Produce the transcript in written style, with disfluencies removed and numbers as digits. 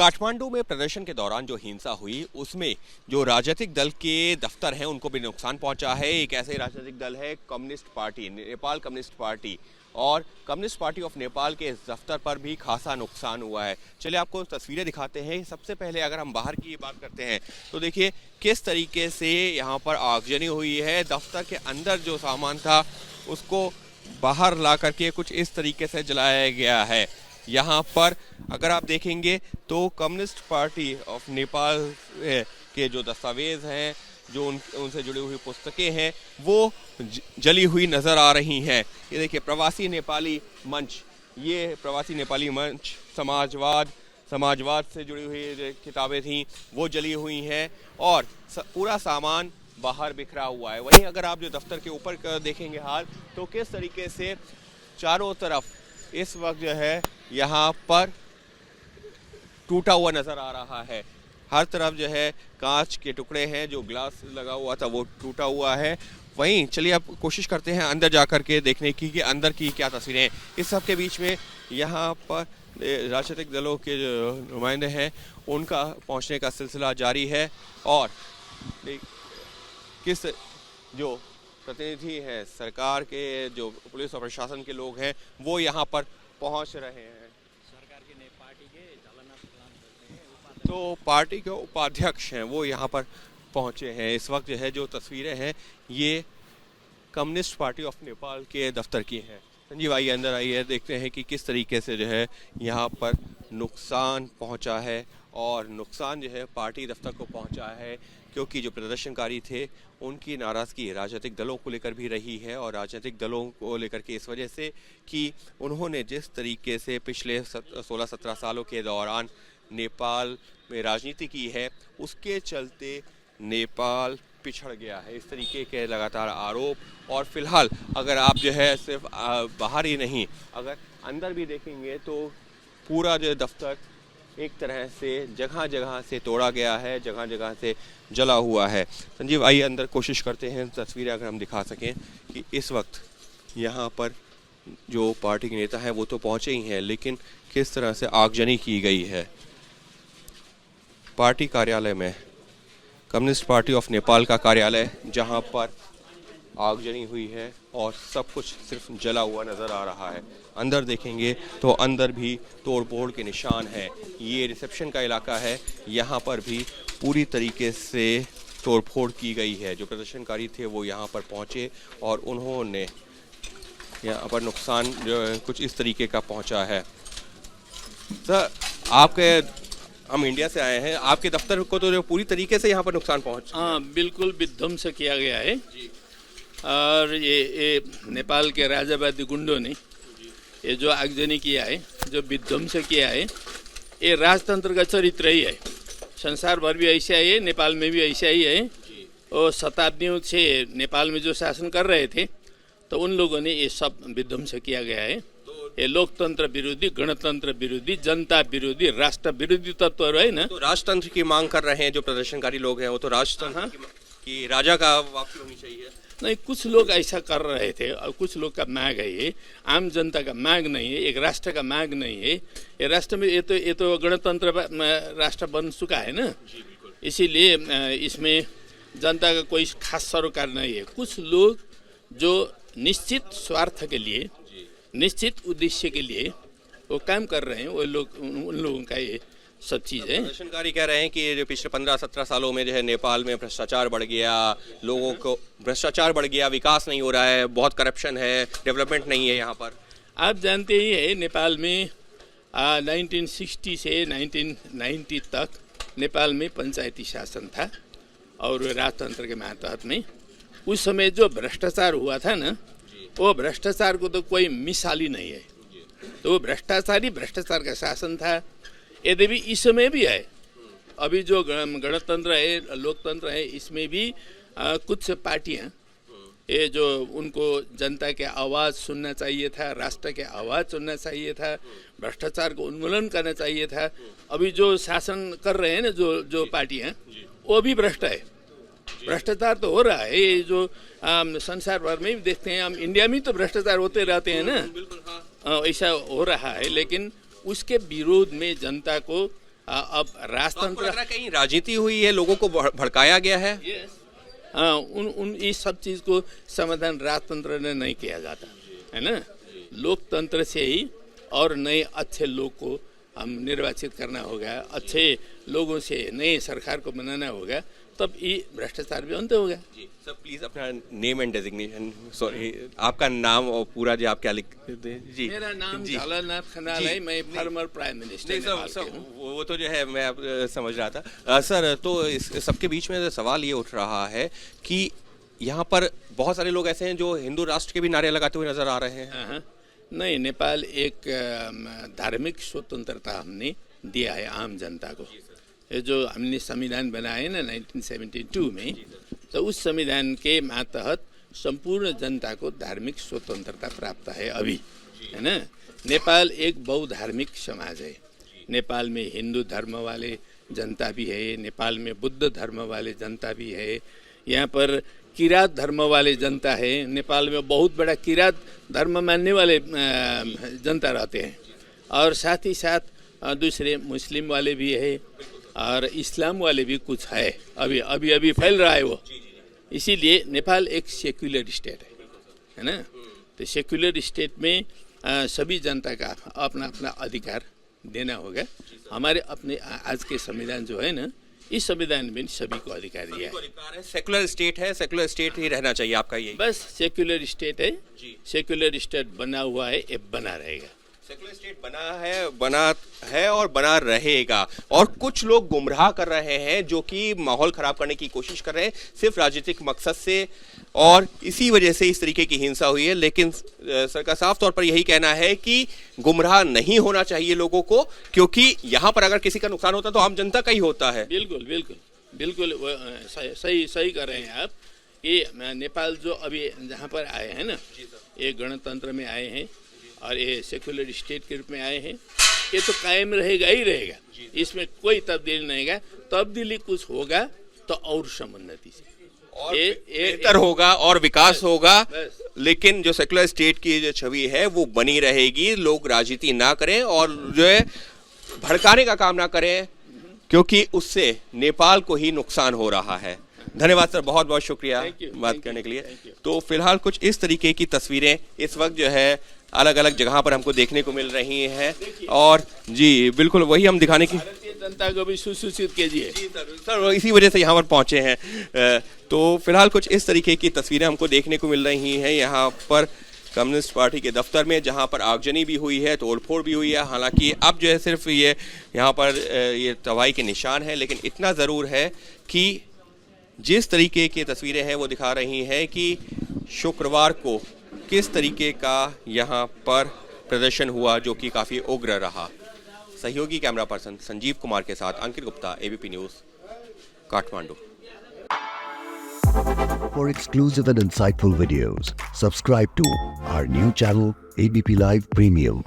काठमांडू में प्रदर्शन के दौरान जो हिंसा हुई उसमें जो राजनीतिक दल के दफ्तर हैं उनको भी नुकसान पहुंचा है। एक ऐसे राजनीतिक दल है communist party, Nepal communist party, और कम्युनिस्ट पार्टी ऑफ नेपाल के दफ्तर पर भी खासा नुकसान हुआ है। चलिए आपको तस्वीरें दिखाते हैं। सबसे पहले अगर हम बाहर की बात करते हैं तो देखिए किस तरीके से यहाँ पर आगजनी हुई है। दफ्तर के अंदर जो सामान था उसको बाहर ला करके कुछ इस तरीके से जलाया गया है। यहाँ पर अगर आप देखेंगे तो कम्युनिस्ट पार्टी ऑफ नेपाल के जो दस्तावेज हैं, जो उनसे जुड़ी हुई पुस्तकें हैं, वो जली हुई नज़र आ रही हैं। ये देखिए प्रवासी नेपाली मंच, ये प्रवासी नेपाली मंच समाजवाद से जुड़ी हुई जो किताबें थीं वो जली हुई हैं और पूरा सामान बाहर बिखरा हुआ है। वहीं अगर आप जो दफ्तर के ऊपर देखेंगे हाल, तो किस तरीके से चारों तरफ इस वक्त जो है यहाँ पर टूटा हुआ नज़र आ रहा है। हर तरफ जो है कांच के टुकड़े हैं, जो ग्लास लगा हुआ था वो टूटा हुआ है। वहीं चलिए अब कोशिश करते हैं अंदर जा कर के देखने की कि अंदर की क्या तस्वीरें हैं। इस सब के बीच में यहाँ पर राजनीतिक दलों के जो नुमाइंदे हैं उनका पहुँचने का सिलसिला जारी है और किस जो प्रतिनिधि हैं सरकार के, जो पुलिस और प्रशासन के लोग हैं, वो यहाँ पर पहुँच रहे हैं। सरकार के पार्टी के तो पार्टी के उपाध्यक्ष हैं वो यहाँ पर पहुँचे हैं। इस वक्त जो है जो तस्वीरें हैं ये कम्युनिस्ट पार्टी ऑफ नेपाल के दफ्तर की हैं। संजीव आइए अंदर आइए, देखते हैं कि किस तरीके से जो है यहाँ पर नुकसान पहुँचा है। और नुकसान जो है पार्टी दफ्तर को पहुँचा है क्योंकि जो प्रदर्शनकारी थे उनकी नाराज़गी राजनीतिक दलों को लेकर भी रही है और राजनीतिक दलों को लेकर के इस वजह से कि उन्होंने जिस तरीके से पिछले 16-17 सालों के दौरान नेपाल में राजनीति की है उसके चलते नेपाल पिछड़ गया है। इस तरीके के लगातार आरोप। और फिलहाल अगर आप जो है सिर्फ बाहर ही नहीं, अगर अंदर भी देखेंगे तो पूरा जो दफ्तर एक तरह से जगह जगह से तोड़ा गया है, जगह जगह से जला हुआ है। संजीव आइए अंदर कोशिश करते हैं तस्वीरें अगर हम दिखा सकें कि इस वक्त यहाँ पर जो पार्टी के नेता हैं वो तो पहुँचे ही हैं, लेकिन किस तरह से आगजनी की गई है। पार्टी कार्यालय में, कम्युनिस्ट पार्टी ऑफ नेपाल का कार्यालय, जहाँ पर आगजनी हुई है और सब कुछ सिर्फ जला हुआ नज़र आ रहा है। अंदर देखेंगे तो अंदर भी तोड़फोड़ के निशान हैं। ये रिसेप्शन का इलाका है, यहाँ पर भी पूरी तरीके से तोड़फोड़ की गई है। जो प्रदर्शनकारी थे वो यहाँ पर पहुँचे और उन्होंने यहाँ पर नुकसान जो कुछ इस तरीके का पहुँचा है। सर हम इंडिया से आए हैं, आपके दफ्तर को तो जो पूरी तरीके से यहाँ पर नुकसान पहुँचा। हाँ, बिल्कुल विध्वंस किया गया है। और ये नेपाल के राजावादी गुंडों ने ये जो आगजनी किया है, जो विध्वंस किया है, ये राजतंत्र का चरित्र ही है। संसार भर भी ऐसा ही है, नेपाल में भी ऐसा ही है। और शताब्दियों से नेपाल में जो शासन कर रहे थे तो उन लोगों ने ये सब विध्वंस किया गया है। ये लोकतंत्र विरोधी, गणतंत्र विरोधी, जनता विरोधी, राष्ट्र विरोधी तत्व है ना। तो राजतंत्र की मांग कर रहे हैं जो प्रदर्शनकारी लोग हैं, वो तो राजतंत्र की राजा का वापसी होनी चाहिए। नहीं, कुछ लोग ऐसा कर रहे थे और कुछ लोग का मांग है ये, आम जनता का मांग नहीं है, एक राष्ट्र का मांग नहीं है। ये राष्ट्र में ये तो गणतंत्र राष्ट्र बन चुका है ना, इसीलिए इसमें जनता का कोई खास सरोकार नहीं है। कुछ लोग जो निश्चित स्वार्थ के लिए, निश्चित उद्देश्य के लिए वो काम कर रहे हैं, वो लोग, उन लोगों का ये सब चीज़ है। प्रदर्शनकारी कह रहे हैं कि जो पिछले 15-17 सालों में जो है नेपाल में भ्रष्टाचार बढ़ गया, लोगों को भ्रष्टाचार बढ़ गया, विकास नहीं हो रहा है, बहुत करप्शन है, डेवलपमेंट नहीं है यहाँ पर। आप जानते ही है नेपाल में 1960 से 1990 तक नेपाल में पंचायती शासन था और राजतंत्र के मातहत में उस समय जो भ्रष्टाचार हुआ था ना, वो भ्रष्टाचार को तो कोई मिसाल ही नहीं है। तो वो भ्रष्टाचार का शासन था। यदि भी इस समय भी है, अभी जो गणतंत्र है, लोकतंत्र है, इसमें भी कुछ पार्टियां ये जो उनको जनता के आवाज़ सुनना चाहिए था, राष्ट्र के आवाज़ सुनना चाहिए था, भ्रष्टाचार को उन्मूलन करना चाहिए था। अभी जो शासन कर रहे हैं ना जो पार्टियां, वो भी भ्रष्ट है। भ्रष्टाचार तो हो रहा है, ये जो संसार भर में भी देखते हैं, हम इंडिया में तो भ्रष्टाचार होते रहते हैं ना, ऐसा हो रहा है। लेकिन उसके विरोध में जनता को अब राजतंत्र लग रहा है कहीं राजनीति हुई है, लोगों को भड़काया गया है। हाँ, उन इस सब चीज़ को समाधान राजतंत्र ने नहीं किया जाता है ना। लोकतंत्र से ही और नए अच्छे लोग को हम निर्वाचित करना होगा, अच्छे लोगों से नए सरकार को बनाना होगा, तब ये भ्रष्टाचार भी अंत होगा। सर प्लीज अपना नेम एंड डेजिग्नेशन, सॉरी आपका नाम और पूरा जो आप क्या लिखते हैं। जी मेरा नाम झालानाथ खनाल है, मैं फॉर्मर प्राइम मिनिस्टर। नहीं सर, वो तो जो है मैं आप समझ रहा था। सर तो इस सबके बीच में सवाल ये उठ रहा है कि यहाँ पर बहुत सारे लोग ऐसे हैं जो हिंदू राष्ट्र के भी नारे लगाते हुए नजर आ रहे हैं। नहीं, नेपाल एक धार्मिक स्वतंत्रता हमने दिया है आम जनता को। ये जो हमने संविधान बनाए ना 1972 में, तो उस संविधान के मातहत संपूर्ण जनता को धार्मिक स्वतंत्रता प्राप्त है अभी, है ना। नेपाल एक बहुधार्मिक समाज है। नेपाल में हिंदू धर्म वाले जनता भी है, नेपाल में बुद्ध धर्म वाले जनता भी है, यहाँ पर किरात धर्म वाले जनता है, नेपाल में बहुत बड़ा किरात धर्म मानने वाले जनता रहते हैं, और साथ ही साथ दूसरे मुस्लिम वाले भी है और इस्लाम वाले भी कुछ है। अभी अभी अभी फैल रहा है वो। इसीलिए नेपाल एक सेक्युलर स्टेट है ना। तो सेक्युलर स्टेट में सभी जनता का अपना अपना अधिकार देना होगा। हमारे अपने आज के संविधान जो है ना, इस संविधान में सभी को अधिकार दिया है। सेकुलर स्टेट है, सेकुलर स्टेट ही रहना चाहिए आपका यही। बस सेक्युलर स्टेट है, सेक्युलर स्टेट बना हुआ है, ये बना रहेगा। सेकुलर स्टेट बना है और बना रहेगा। और कुछ लोग गुमराह कर रहे हैं जो कि माहौल खराब करने की कोशिश कर रहे हैं सिर्फ राजनीतिक मकसद से, और इसी वजह से इस तरीके की हिंसा हुई है। लेकिन सर का साफ तौर पर यही कहना है कि गुमराह नहीं होना चाहिए लोगों को, क्योंकि यहाँ पर अगर किसी का नुकसान होता तो आम जनता का ही होता है। बिल्कुल बिल्कुल बिल्कुल सही कर रहे हैं आप। ये नेपाल जो अभी जहाँ पर आए हैं ना, ये गणतंत्र में आए हैं और ये सेक्युलर स्टेट के रूप में आए हैं, ये तो कायम रहेगा ही रहेगा, इसमें कोई तब्दीली नहीं है। तब्दीली कुछ होगा तो और समुन्नति से और बेहतर होगा और विकास होगा, लेकिन जो सेकुलर स्टेट की जो छवि है वो बनी रहेगी। लोग राजनीति ना करें और जो है भड़काने का काम ना करें, क्योंकि उससे नेपाल को ही नुकसान हो रहा है। धन्यवाद सर, बहुत बहुत शुक्रिया बात करने के लिए। तो फिलहाल कुछ इस तरीके की तस्वीरें इस वक्त जो है अलग अलग जगह पर हमको देखने को मिल रही हैं, और जी बिल्कुल वही हम दिखाने की जनता को भी सुसूचित कीजिए। सर इसी वजह से यहाँ पर पहुँचे हैं। तो फिलहाल कुछ इस तरीके की तस्वीरें हमको देखने को मिल रही हैं यहाँ पर कम्युनिस्ट पार्टी के दफ्तर में, जहाँ पर आगजनी भी हुई है, तोड़फोड़ भी हुई है। हालांकि अब जो है सिर्फ ये यहाँ पर ये तबाही के निशान है, लेकिन इतना ज़रूर है कि जिस तरीके की तस्वीरें हैं वो दिखा रही हैं कि शुक्रवार को किस तरीके का यहाँ पर प्रदर्शन हुआ, जो कि काफ़ी उग्र रहा। सहयोगी कैमरा पर्सन संजीव कुमार के साथ Ankit Gupta, ABP News, Kathmandu. For exclusive and insightful videos, subscribe to our new channel ABP Live Premium.